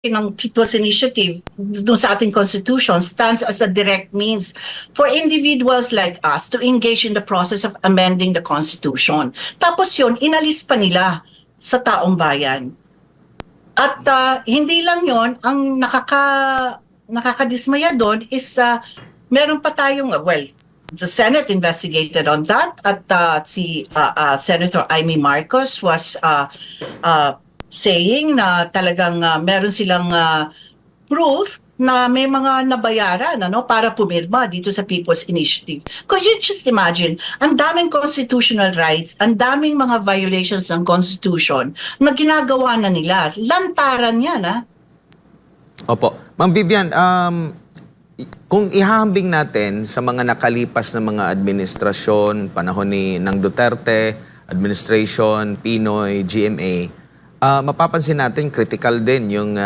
ng People's Initiative dun sa ating Constitution stands as a direct means for individuals like us to engage in the process of amending the Constitution. Tapos yun, inalis pa nila sa taong bayan. At hindi lang yon, ang nakakadismaya doon is meron pa tayong, well, the Senate investigated on that at si Senator Amy Marcos was saying na talagang meron silang proof na may mga nabayaran para pumirma dito sa People's Initiative. Could you just imagine, ang daming constitutional rights, ang daming mga violations ng Constitution na ginagawa na nila. Lantaran yan, ha? Opo. Ma'am Vivian, kung ihahambing natin sa mga nakalipas na mga administrasyon, panahon ng Duterte, administration, Pinoy, GMA, mapapansin natin critical din yung